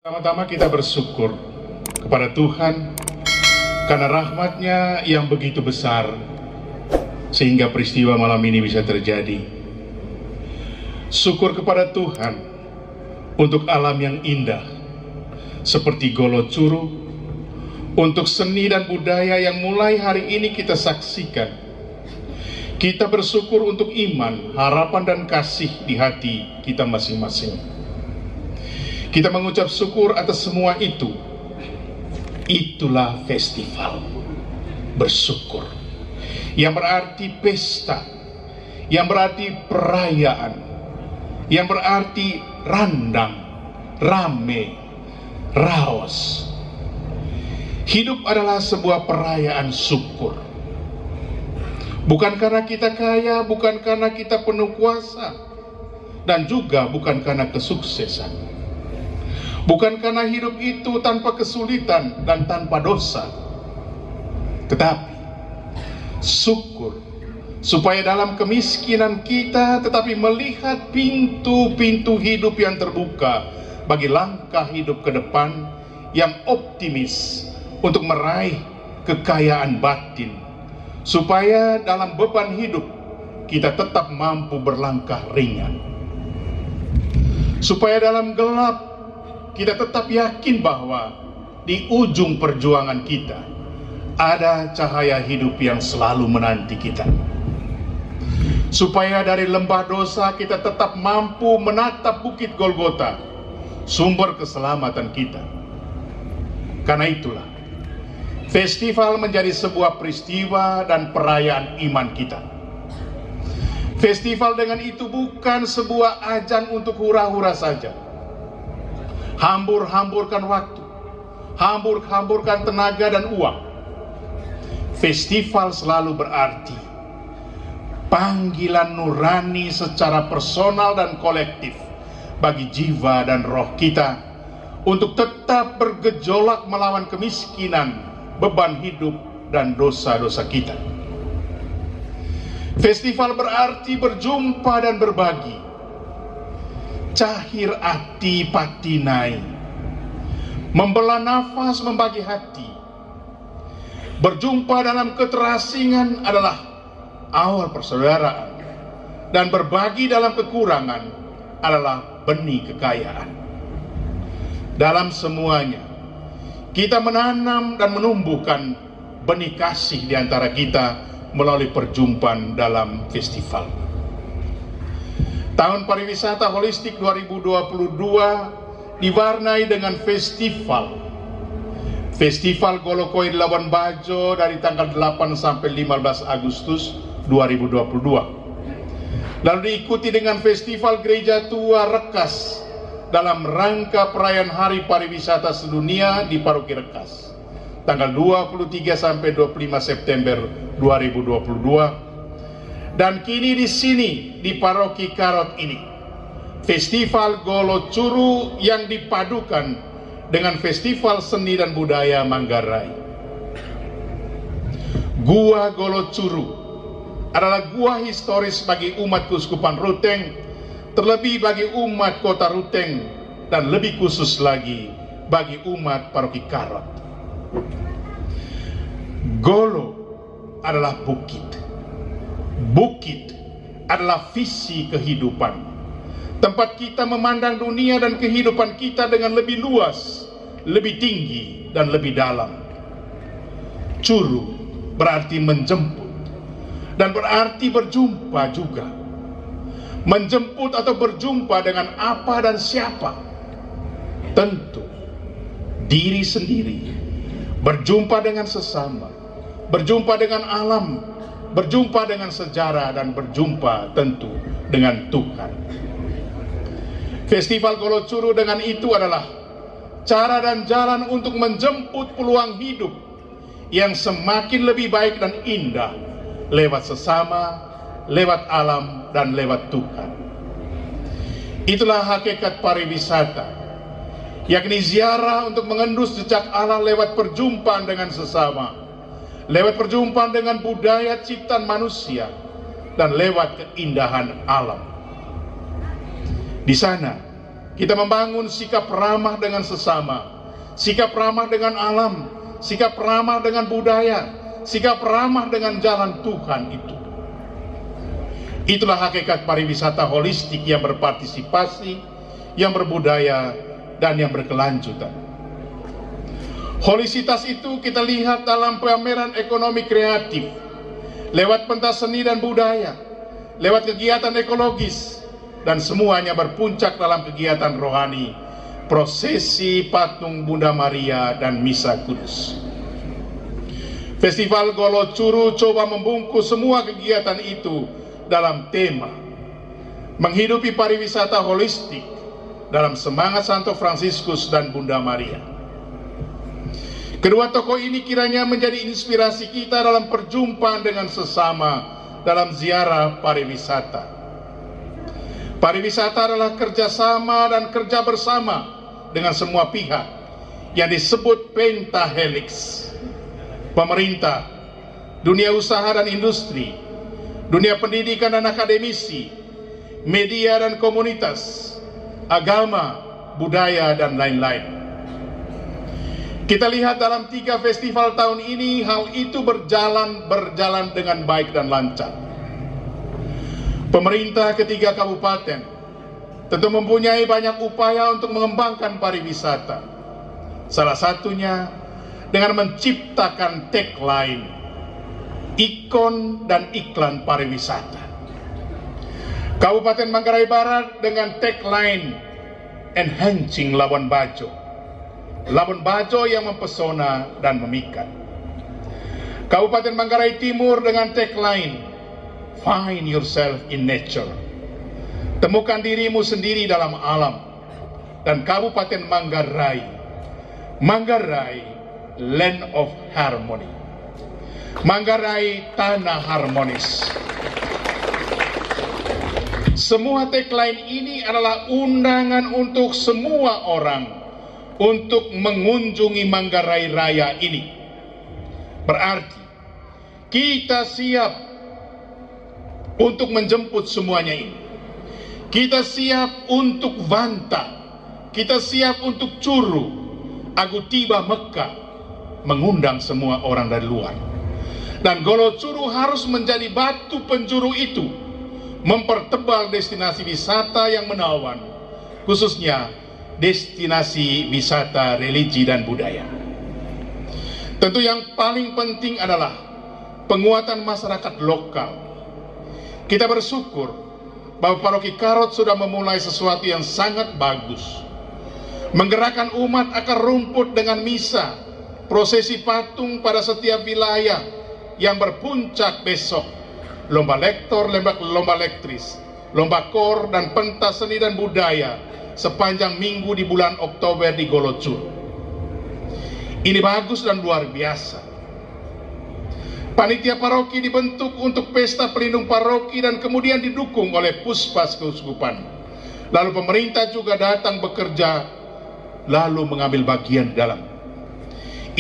Pertama-tama kita bersyukur kepada Tuhan karena rahmat-Nya yang begitu besar sehingga peristiwa malam ini bisa terjadi. Syukur kepada Tuhan untuk alam yang indah seperti Golo Curu, untuk seni dan budaya yang mulai hari ini kita saksikan. Kita bersyukur untuk iman, harapan dan kasih di hati kita masing-masing. Kita mengucap syukur atas semua itu. Itulah festival bersyukur, yang berarti pesta, yang berarti perayaan, yang berarti randang, rame, raos. Hidup adalah sebuah perayaan syukur. Bukan karena kita kaya, bukan karena kita penuh kuasa, dan juga bukan karena kesuksesan. Bukan karena hidup itu tanpa kesulitan dan tanpa dosa, tetapi syukur supaya dalam kemiskinan kita tetapi melihat pintu-pintu hidup yang terbuka bagi langkah hidup ke depan yang optimis untuk meraih kekayaan batin, supaya dalam beban hidup kita tetap mampu berlangkah ringan, supaya dalam gelap kita tetap yakin bahwa di ujung perjuangan kita ada cahaya hidup yang selalu menanti kita. Supaya dari lembah dosa kita tetap mampu menatap bukit Golgota, sumber keselamatan kita. Karena itulah, festival menjadi sebuah peristiwa dan perayaan iman kita. Festival dengan itu bukan sebuah ajang untuk hura-hura saja. Hambur-hamburkan waktu, hambur-hamburkan tenaga dan uang. Festival selalu berarti panggilan nurani secara personal dan kolektif bagi jiwa dan roh kita untuk tetap bergejolak melawan kemiskinan, beban hidup, dan dosa-dosa kita. Festival berarti berjumpa dan berbagi. Cahir ati patinai, membelah nafas membagi hati. Berjumpa dalam keterasingan adalah awal persaudaraan, dan berbagi dalam kekurangan adalah benih kekayaan. Dalam semuanya kita menanam dan menumbuhkan benih kasih di antara kita melalui perjumpaan dalam festival. Tahun Pariwisata Holistik 2022 diwarnai dengan festival Golo Koir Labuan Bajo dari tanggal 8 sampai 15 Agustus 2022. Lalu diikuti dengan Festival Gereja Tua Rekas dalam rangka perayaan Hari Pariwisata Sedunia di Paroki Rekas, tanggal 23 sampai 25 September 2022. Dan kini di sini di Paroki Karot ini, Festival Golo Curu yang dipadukan dengan Festival Seni dan Budaya Manggarai. Gua Golo Curu adalah gua historis bagi umat Keuskupan Ruteng, terlebih bagi umat Kota Ruteng, dan lebih khusus lagi bagi umat Paroki Karot. Golo adalah bukit. Bukit adalah visi kehidupan, tempat kita memandang dunia dan kehidupan kita dengan lebih luas, lebih tinggi, dan lebih dalam. Curu berarti menjemput, dan berarti berjumpa juga. Menjemput atau berjumpa dengan apa dan siapa? Tentu diri sendiri, berjumpa dengan sesama, berjumpa dengan alam, berjumpa dengan sejarah, dan berjumpa tentu dengan Tuhan. Festival Golo Curu dengan itu adalah cara dan jalan untuk menjemput peluang hidup yang semakin lebih baik dan indah lewat sesama, lewat alam, dan lewat Tuhan. Itulah hakikat pariwisata, yakni ziarah untuk mengendus jejak Allah lewat perjumpaan dengan sesama, lewat perjumpaan dengan budaya ciptaan manusia, dan lewat keindahan alam. Di sana Kita membangun sikap ramah dengan sesama, sikap ramah dengan alam, sikap ramah dengan budaya, sikap ramah dengan jalan Tuhan itu. Itulah hakikat pariwisata holistik yang berpartisipasi, yang berbudaya, dan yang berkelanjutan. Holisitas itu kita lihat dalam pameran ekonomi kreatif, lewat pentas seni dan budaya, lewat kegiatan ekologis, dan semuanya berpuncak dalam kegiatan rohani, prosesi patung Bunda Maria dan Misa Kudus. Festival Golo Curu coba membungkus semua kegiatan itu dalam tema menghidupi pariwisata holistik dalam semangat Santo Fransiskus dan Bunda Maria. Kedua tokoh ini kiranya menjadi inspirasi kita dalam perjumpaan dengan sesama dalam ziarah pariwisata. Pariwisata adalah kerjasama dan kerja bersama dengan semua pihak yang disebut pentahelix: pemerintah, dunia usaha dan industri, dunia pendidikan dan akademisi, media dan komunitas, agama, budaya, dan lain-lain. Kita lihat dalam 3 festival tahun ini, hal itu berjalan dengan baik dan lancar. Pemerintah ketiga kabupaten tentu mempunyai banyak upaya untuk mengembangkan pariwisata. Salah satunya dengan menciptakan tagline, ikon dan iklan pariwisata. Kabupaten Manggarai Barat dengan tagline Enhancing Labuan Bajo, Labuan Bajo yang mempesona dan memikat. Kabupaten Manggarai Timur dengan tagline Find Yourself in Nature, temukan dirimu sendiri dalam alam. Dan Kabupaten Manggarai, Manggarai Land of Harmony, Manggarai Tanah Harmonis. Semua tagline ini adalah undangan untuk semua orang untuk mengunjungi Manggarai Raya ini. Berarti kita siap untuk menjemput semuanya ini. Kita siap untuk Vanta, kita siap untuk Curu, Agutiba Mekah, mengundang semua orang dari luar. Dan Golo Curu harus menjadi batu penjuru itu, mempertebal destinasi wisata yang menawan, khususnya destinasi wisata religi dan budaya. Tentu yang paling penting adalah penguatan masyarakat lokal. Kita bersyukur bahwa Paroki Karot sudah memulai sesuatu yang sangat bagus, menggerakkan umat akar rumput dengan misa, prosesi patung pada setiap wilayah yang berpuncak besok, lomba lektor, lomba lektris, lomba kor, dan pentas seni dan budaya sepanjang minggu di bulan Oktober di Golo Curu. Ini bagus dan luar biasa. Panitia paroki dibentuk untuk pesta pelindung paroki dan kemudian didukung oleh Puspas Keuskupan. Lalu pemerintah juga datang bekerja, lalu mengambil bagian dalam.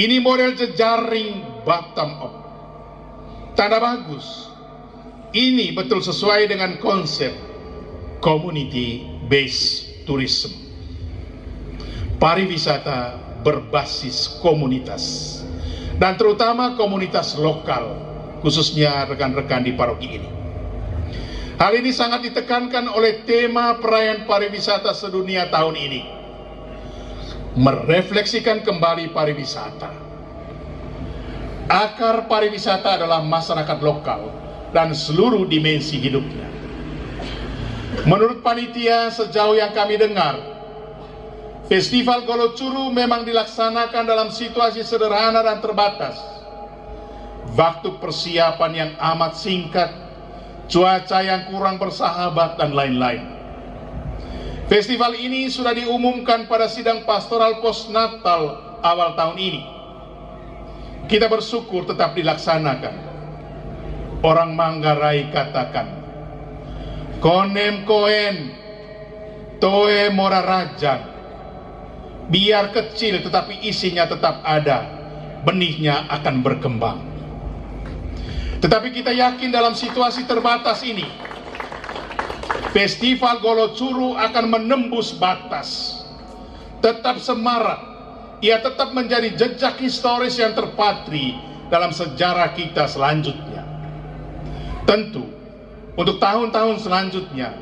Ini model jejaring bottom up. Tanda bagus. Ini betul sesuai dengan konsep community based tourism. Pariwisata berbasis komunitas, dan terutama komunitas lokal, khususnya rekan-rekan di paroki ini. Hal ini sangat ditekankan oleh tema perayaan pariwisata sedunia tahun ini, merefleksikan kembali pariwisata. Akar pariwisata adalah masyarakat lokal dan seluruh dimensi hidupnya. Menurut panitia, sejauh yang kami dengar, Festival Golo Curu memang dilaksanakan dalam situasi sederhana dan terbatas. Waktu persiapan yang amat singkat, cuaca yang kurang bersahabat, dan lain-lain. Festival ini sudah diumumkan pada sidang pastoral postnatal awal tahun ini. Kita bersyukur tetap dilaksanakan. Orang Manggarai katakan, konem koen toe mora rajan. Biar kecil tetapi isinya tetap ada, benihnya akan berkembang. Tetapi kita yakin dalam situasi terbatas ini, Festival Golocuru akan menembus batas. Tetap semarak, ia tetap menjadi jejak historis yang terpatri dalam sejarah kita selanjutnya. Tentu, untuk tahun-tahun selanjutnya,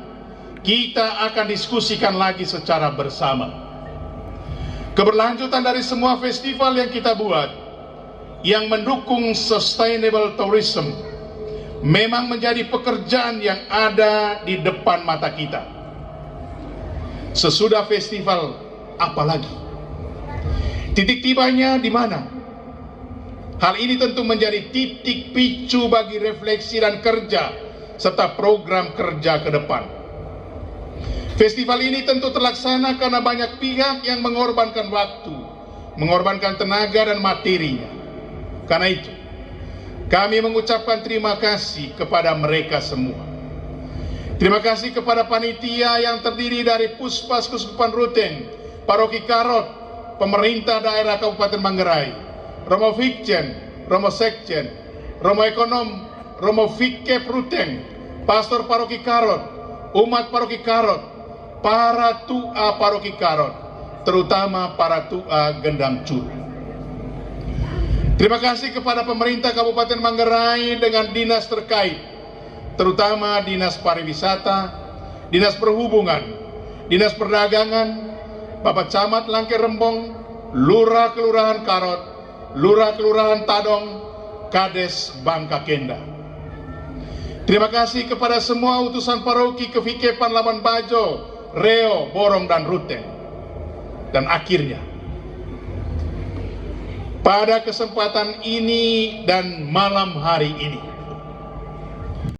kita akan diskusikan lagi secara bersama. Keberlanjutan dari semua festival yang kita buat, yang mendukung sustainable tourism, memang menjadi pekerjaan yang ada di depan mata kita. Sesudah festival, apalagi? Titik tibanya di mana? Hal ini tentu menjadi titik picu bagi refleksi dan kerja, serta program kerja ke depan. Festival ini tentu terlaksana karena banyak pihak yang mengorbankan waktu, mengorbankan tenaga dan materinya. Karena itu, kami mengucapkan terima kasih kepada mereka semua. Terima kasih kepada panitia yang terdiri dari Puspes Keuskupan Ruteng, Paroki Karot, pemerintah daerah Kabupaten Manggarai, Romo Fikjen, Romo Sekjen, Romo Ekonom, Romo Fikep Ruteng, Pastor Paroki Karot, umat Paroki Karot, para tua Paroki Karot, terutama para tua Gendang Curu. Terima kasih kepada pemerintah Kabupaten Manggarai dengan dinas terkait, terutama Dinas Pariwisata, Dinas Perhubungan, Dinas Perdagangan, Bapak Camat Langke Rembong, Lurah Kelurahan Karot, Lurah Kelurahan Tadong, Kades Bangka Kenda. Terima kasih kepada semua utusan paroki Kevikepan Labuan Bajo, Reo, Borong, dan Ruteng. Dan akhirnya, pada kesempatan ini dan malam hari ini,